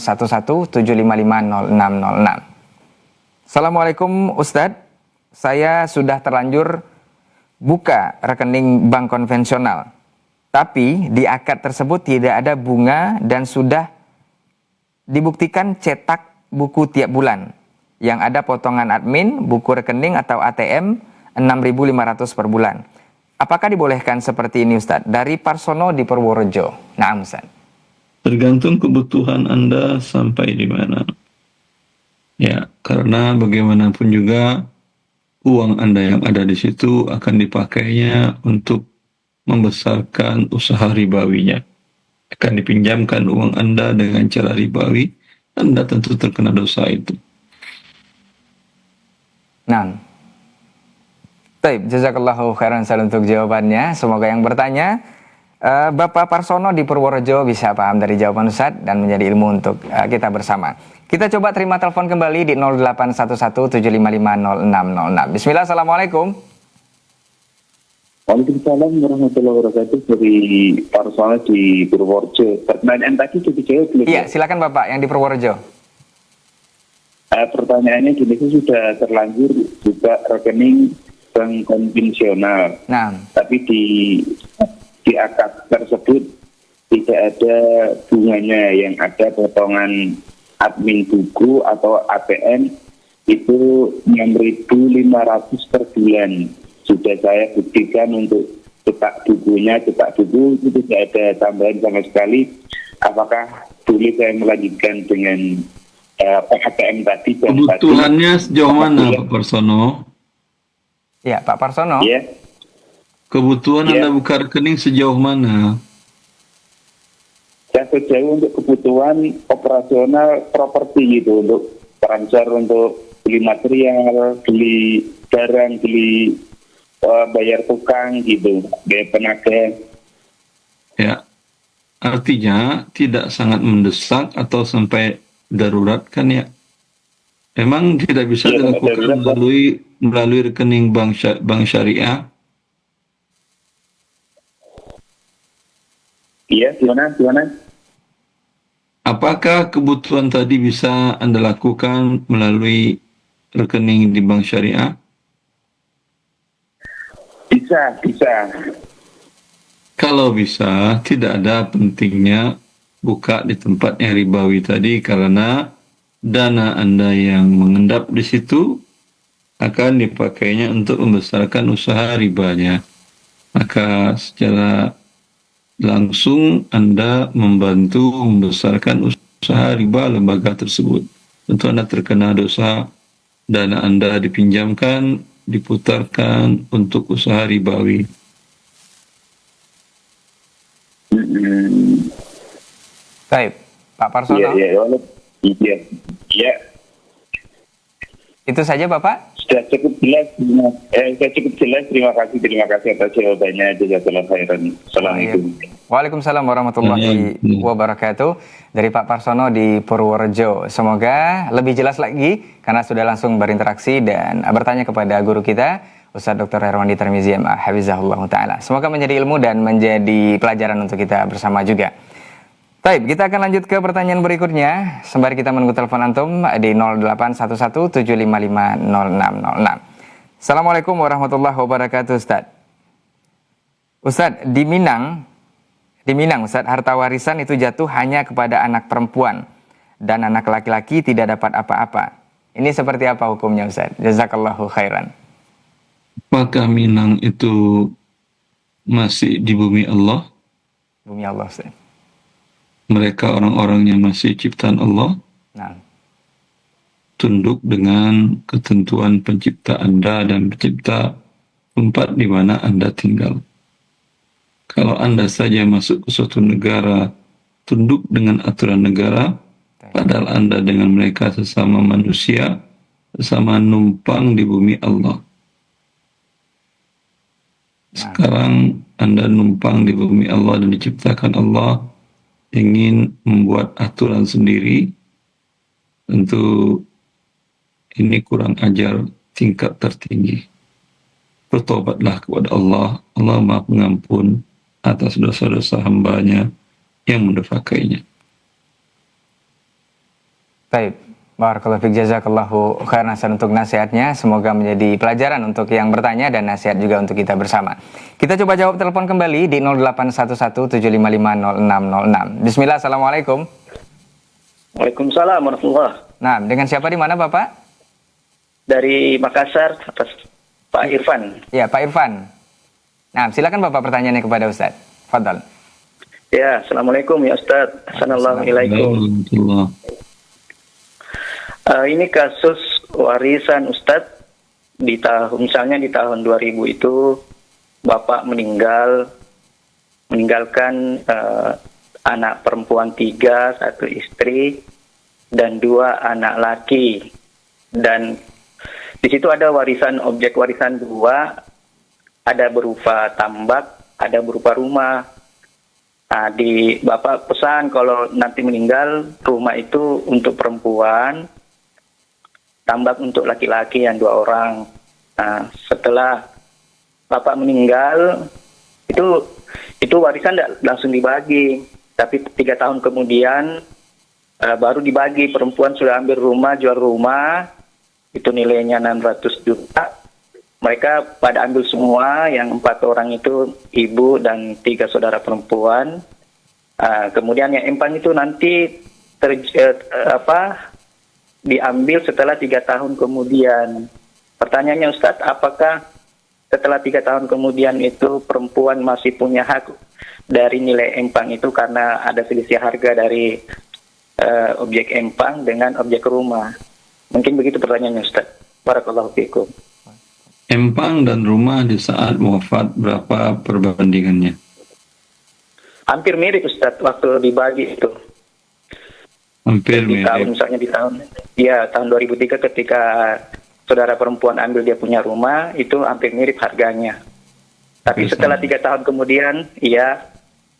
0811-755-0606. Assalamualaikum Ustadz, saya sudah terlanjur buka rekening bank konvensional, tapi di akad tersebut tidak ada bunga dan sudah dibuktikan cetak buku tiap bulan yang ada potongan admin, buku rekening atau ATM 6.500 per bulan. Apakah dibolehkan seperti ini Ustadz? Dari Parsono di Purworejo. Nah Ustadz. Tergantung kebutuhan Anda sampai di mana. Ya, karena bagaimanapun juga uang Anda yang ada di situ akan dipakainya untuk membesarkan usaha ribawinya. Akan dipinjamkan uang Anda dengan cara ribawi, Anda tentu terkena dosa itu. Nah, baik, jazakallahu khairan Ustaz untuk jawabannya. Semoga yang bertanya Bapak Parsono di Purworejo bisa paham dari jawaban Ustaz dan menjadi ilmu untuk kita bersama. Kita coba terima telepon kembali di 0811-755-0606. Bismillah, Assalamualaikum. Waalaikumsalam warahmatullahi wabarakatuh, dari Parsono di Purworejo. Pertanyaan tadi sudah dijawab belum? Iya, silakan Bapak yang di Purworejo. Pertanyaannya gini, saya sudah terlanjur buka rekening bank konvensional, Nah, tapi di akad tersebut tidak ada bunganya, yang ada potongan admin buku atau ATM itu 6.500 per bulan. Sudah saya buktikan untuk cetak bukunya, cetak buku itu tidak ada tambahan sama sekali. Apakah boleh saya melanjutkan dengan ATM tadi? Kebutuhannya sejauh mana Pak Parsono? ya Pak Parsono. Ya, Kebutuhan Ya. Anda buka rekening sejauh mana? saya sejauh untuk kebutuhan operasional properti gitu, untuk transfer, untuk beli material, beli barang, beli bayar tukang gitu, bayar tenaga. Ya, artinya tidak sangat mendesak atau sampai darurat kan ya? Memang tidak bisa Ya, dilakukan darurat, Pak. melalui rekening bank syariah. Iya, gimana? Apakah kebutuhan tadi bisa Anda lakukan melalui rekening di bank syariah? Bisa. Kalau bisa, tidak ada pentingnya buka di tempatnya ribawi tadi, karena dana Anda yang mengendap di situ akan dipakainya untuk membesarkan usaha ribanya. Maka secara langsung Anda membantu membesarkan usaha riba lembaga tersebut. Tentu Anda terkena dosa, dana Anda dipinjamkan, diputarkan untuk usaha ribawi. Baik, Pak Parsono. Iya. Itu saja Bapak. Sudah cukup jelas. Terima kasih atas jawabannya. Jazakallahu khairan. Assalamualaikum. Waalaikumsalam warahmatullahi wabarakatuh. Dari Pak Parsono di Purworejo. Semoga lebih jelas lagi karena sudah langsung berinteraksi dan bertanya kepada guru kita Ustaz Dr. Herwandi Tarmizi Hafizahullah Ta'ala. Semoga menjadi ilmu dan menjadi pelajaran untuk kita bersama juga. Baik, kita akan lanjut ke pertanyaan berikutnya. Sembari kita menunggu telepon antum di 0811-755-0606. Assalamualaikum warahmatullahi wabarakatuh Ustaz. Ustaz, di Minang Ustaz, harta warisan itu jatuh hanya kepada anak perempuan dan anak laki-laki tidak dapat apa-apa. Ini seperti apa hukumnya Ustaz? Jazakallahu khairan. Apakah Minang itu masih di bumi Allah? Bumi Allah Ustaz. Mereka orang-orangnya masih ciptaan Allah? Nah, tunduk dengan ketentuan pencipta Anda dan pencipta tempat di mana Anda tinggal. Kalau Anda saja masuk ke suatu negara tunduk dengan aturan negara, padahal Anda dengan mereka sesama manusia, sesama numpang di bumi Allah. Sekarang Anda numpang di bumi Allah dan diciptakan Allah, ingin membuat aturan sendiri, tentu ini kurang ajar tingkat tertinggi. Bertobatlah kepada Allah. Allah Maha Pengampun atas dosa-dosa hambanya yang mendurhakainya. Baik, barakallahu fiik, jazakallahu khairan Hasan untuk nasihatnya. Semoga menjadi pelajaran untuk yang bertanya dan nasihat juga untuk kita bersama. Kita coba jawab telepon kembali di 081175500606. Bismillah, assalamualaikum. Waalaikumsalam warahmatullahi. Nah, dengan siapa di mana Bapak? Dari Makassar, atas Pak Irfan. Ya, Pak Irfan. Nah, silakan Bapak pertanyaannya kepada Ustaz. Fadal. Ya, assalamualaikum ya Ustaz. Assalamualaikum. Ini kasus warisan Ustaz di tahun, misalnya di tahun 2000 itu Bapak meninggalkan anak perempuan 3, 1 istri dan 2 anak laki, dan di situ ada warisan, objek warisan 2, ada berupa tambak, ada berupa rumah. Nah, di Bapak pesan kalau nanti meninggal, rumah itu untuk perempuan, tambak untuk laki-laki yang 2 orang. Nah, setelah Bapak meninggal, itu warisan tidak langsung dibagi, tapi 3 tahun kemudian baru dibagi. Perempuan sudah ambil rumah, jual rumah, itu nilainya 600 juta. Mereka pada ambil semua, yang 4 orang itu ibu dan 3 saudara perempuan. Kemudian yang empang itu nanti diambil setelah 3 tahun kemudian. Pertanyaannya Ustadz, apakah setelah 3 tahun kemudian itu perempuan masih punya hak dari nilai empang itu karena ada selisih harga dari objek empang dengan objek rumah? Mungkin begitu pertanyaannya Ustaz. Barakallahu fiikum. Empang dan rumah di saat wafat berapa perbandingannya? Hampir mirip Ustaz waktu dibagi itu. Hampir di mirip. Tahun, misalnya di tahun 2003 ketika saudara perempuan ambil dia punya rumah, itu hampir mirip harganya. Tapi setelah 3 tahun kemudian, ya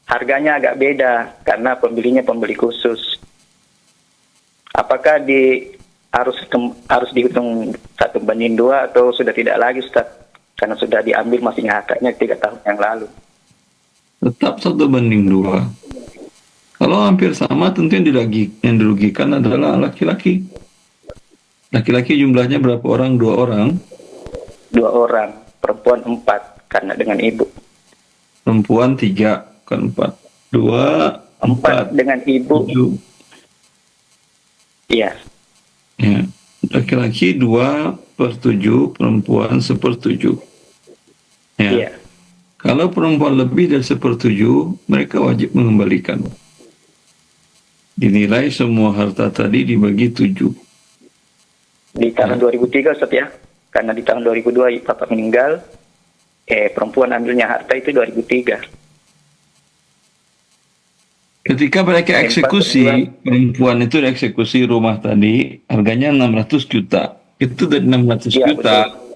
harganya agak beda karena pembelinya pembeli khusus. Apakah harus dihitung 1:2 atau sudah tidak lagi Ustaz? Karena sudah diambil masihnya haknya 3 tahun yang lalu. Tetap 1:2. Kalau hampir sama, tentu yang dirugikan adalah laki-laki. Laki-laki jumlahnya berapa orang? 2 orang. 2 orang, perempuan 4 karena dengan ibu. Perempuan 3, bukan 4. 4 dengan ibu. 7. Iya. Ya. Laki-laki 2/7, perempuan 1/7. Ya. Iya. Kalau perempuan lebih dari 1/7, mereka wajib mengembalikan. Dinilai semua harta tadi dibagi 7. Di tahun 2003 Ustaz ya. Karena di tahun 2002 Bapak meninggal, perempuan ambilnya harta itu 2003. Ketika mereka eksekusi, perempuan itu eksekusi rumah tadi, harganya 600 juta. Itu dari 600 Ya, juta, betul.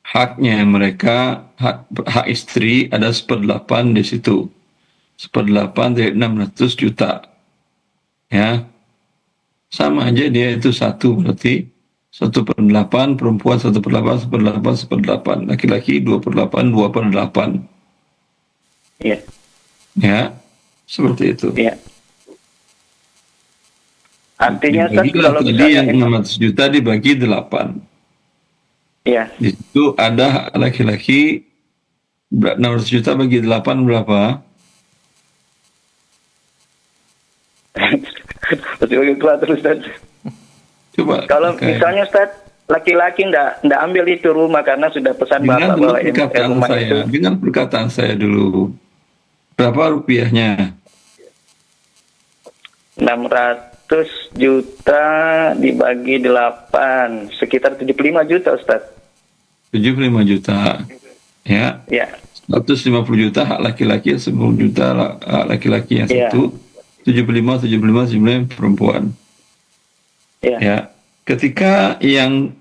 haknya mereka, hak istri ada 1/8 di situ. 1/8 dari 600 juta. Ya. Sama aja dia itu 1, berarti 1/8, perempuan 1/8, 1/8, 1/8. Laki-laki 2/8, 2/8. Iya. Ya, seperti itu. Iya. Artinya Ustaz, Dibagilah kalau tadi misalnya yang 600 juta dibagi 8. Iya. Di situ ada laki-laki 600 juta bagi 8 berapa? Masih bagi keluar terus Ustaz. Coba. Kalau pakai. misalnya Ustaz, laki-laki ndak ambil itu rumah karena sudah pesan Dengar Bapak dulu bahwa perkataan rumah saya. itu Dengar perkataan saya dulu. Berapa rupiahnya? 600 juta dibagi 8, sekitar 75 juta, Ustaz. 75 juta. Ya. Ya. 150 juta hak laki-laki, 10 juta hak laki-laki yang Iya. satu, 75 perempuan. Ya. Ya. Ketika yang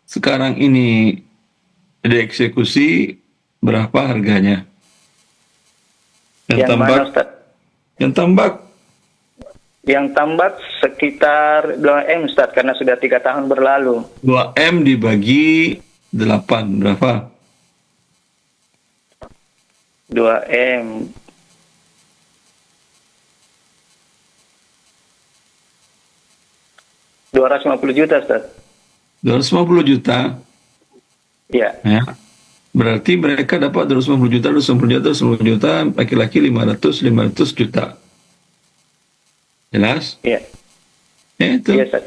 sekarang ini dieksekusi, berapa harganya? Yang mana, Ustaz? Yang tambak Yang tambak sekitar 2M, Ustaz, karena sudah 3 tahun berlalu. 2M dibagi 8 berapa? 2M. $250 juta, Ustaz. 250 juta. Ya. Ya. Berarti mereka dapat 250 juta, 250 juta, laki-laki 500 juta. Jelas? Ya. Ya itu. Iya, Ustaz.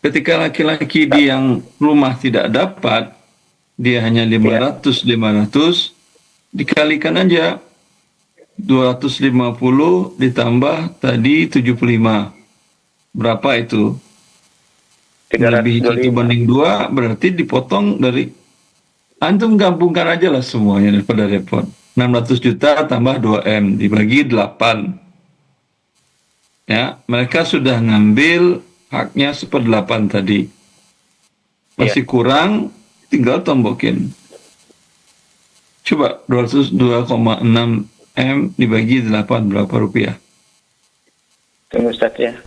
Ketika laki-laki di yang rumah tidak dapat, dia hanya 500, dikalikan aja. 250 ditambah tadi 75. Berapa itu? Lebih 1 banding 2, berarti dipotong dari, antum gabungkan aja lah semuanya daripada repot. 600 juta tambah 2M dibagi 8. Ya, mereka sudah ngambil haknya 1/8 tadi. Masih kurang, tinggal tombokin. Coba 202,6 M dibagi 8 berapa rupiah? Tunggu, Ustaz, ya.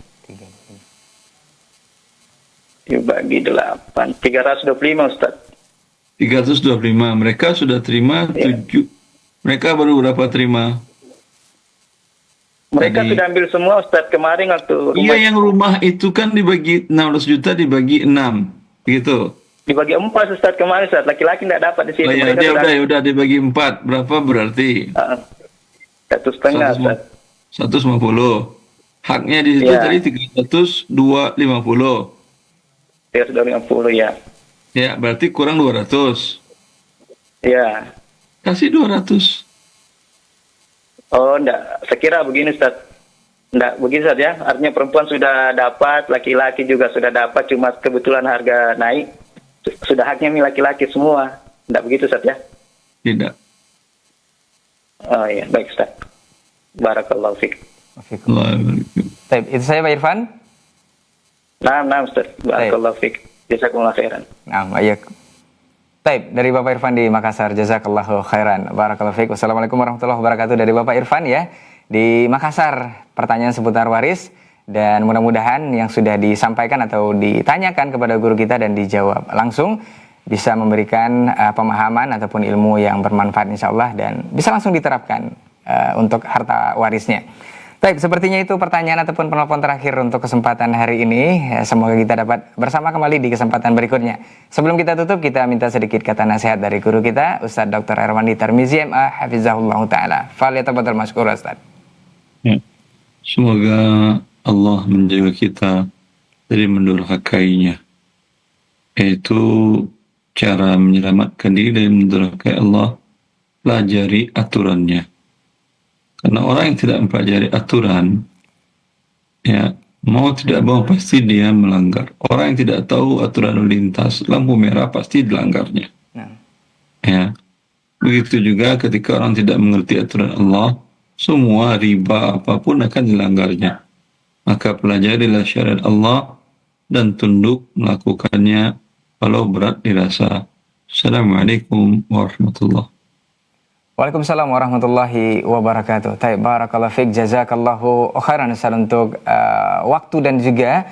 Dibagi 8, 325, Ustaz. 325. Mereka sudah terima 7. Mereka baru berapa terima? Mereka Tadi. sudah ambil semua, Ustaz, kemarin waktu Iya, yang rumah itu kan dibagi 16 juta dibagi 6. Begitu. dibagi 4, Ustaz, kemarin, Ustaz. Laki-laki tidak dapat di situ. Oh, ya, Mereka sudah udah dibagi 4. Berapa berarti? 1,5, Ustaz. 150. Haknya di situ Iya. tadi 350. 350, ya. Ya, berarti kurang 200. Ya. Kasih 200. Oh, enggak. Sekira begini, Ustaz. Enggak begini, Ustaz, ya. Artinya perempuan sudah dapat, laki-laki juga sudah dapat, cuma kebetulan harga naik. Sudah haknya nih laki-laki semua. Enggak begitu, Ustaz, ya? Tidak. Oh, iya. Baik, Ustaz. Barakallahu fiik. Allah barik. Baik, itu saya Pak Irfan. Nah, Ustaz. Barakallahu fiik. Jazakumullah khairan. Nah, baik. Baik, dari Bapak Irfan di Makassar, jazakallahu khairan. Barakallahu fiik. Wassalamualaikum warahmatullahi wabarakatuh dari Bapak Irfan ya di Makassar. Pertanyaan seputar waris dan mudah-mudahan yang sudah disampaikan atau ditanyakan kepada guru kita dan dijawab langsung bisa memberikan pemahaman ataupun ilmu yang bermanfaat insyaallah dan bisa langsung diterapkan untuk harta warisnya. Baik, sepertinya itu pertanyaan ataupun penelpon terakhir untuk kesempatan hari ini. Semoga kita dapat bersama kembali di kesempatan berikutnya. Sebelum kita tutup, kita minta sedikit kata nasihat dari guru kita, Ustaz Dr. Erwandi Tarmizi MA, Hafizahullah Ta'ala. Falyatafaddal masykur, Ustaz. Ya. Semoga Allah menjaga kita dari mendurhakainya. Yaitu cara menyelamatkan diri dari mendurhakai Allah, pelajari aturannya. Karena orang yang tidak mempelajari aturan, ya mau tidak mau pasti dia melanggar. Orang yang tidak tahu aturan lalu lintas, lampu merah pasti dilanggarnya. Ya, begitu juga ketika orang tidak mengerti aturan Allah, semua riba apapun akan dilanggarnya. Maka pelajarilah syariat Allah dan tunduk melakukannya walau berat dirasa. Assalamualaikum warahmatullahi wabarakatuh. Waalaikumsalam warahmatullahi wabarakatuh. Taib, barakallahu fiik, jazakallahu khairan Ustaz untuk waktu dan juga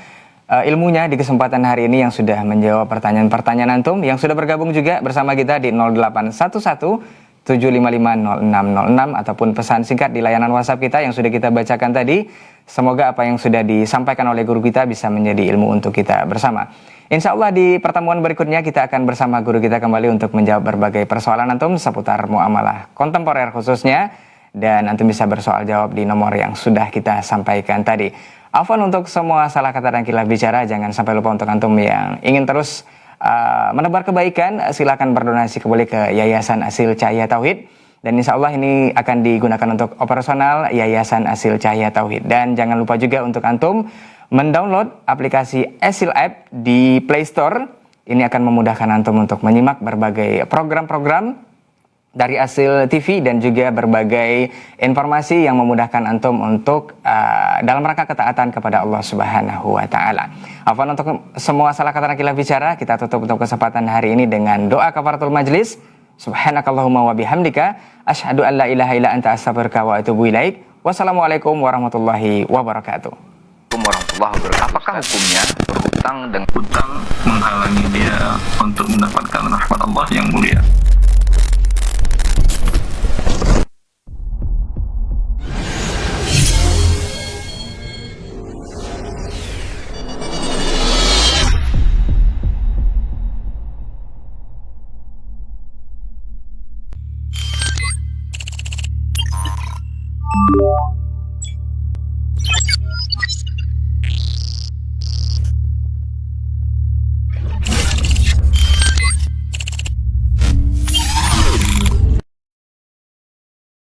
ilmunya di kesempatan hari ini yang sudah menjawab pertanyaan-pertanyaan antum yang sudah bergabung juga bersama kita di 0811 755 0606 ataupun pesan singkat di layanan WhatsApp kita yang sudah kita bacakan tadi. Semoga apa yang sudah disampaikan oleh guru kita bisa menjadi ilmu untuk kita bersama. Insya Allah di pertemuan berikutnya kita akan bersama guru kita kembali untuk menjawab berbagai persoalan antum seputar muamalah kontemporer khususnya. Dan antum bisa bersoal jawab di nomor yang sudah kita sampaikan tadi. Afwan untuk semua salah kata dan khilaf bicara. Jangan sampai lupa untuk antum yang ingin terus menebar kebaikan, silakan berdonasi kembali ke Yayasan Asil Cahaya Tauhid. Dan insya Allah ini akan digunakan untuk operasional Yayasan Asil Cahaya Tauhid. Dan jangan lupa juga untuk antum mendownload aplikasi Asil App di Play Store. Ini akan memudahkan antum untuk menyimak berbagai program-program dari Asil TV dan juga berbagai informasi yang memudahkan antum untuk dalam rangka ketaatan kepada Allah Subhanahu wa taala. Afwan untuk semua salah kata Nakila bicara, kita tutup untuk kesempatan hari ini dengan doa kafaratul majlis. Subhanakallahumma wa bihamdika asyhadu an la ilaha illa anta astaghfiruka wa atubu ilaik. Wassalamualaikum warahmatullahi wabarakatuh. Warahmatullahi wabarakatuh. Apakah hukumnya berhutang dengan Hutang menghalangi dia untuk mendapatkan rahmat Allah yang mulia.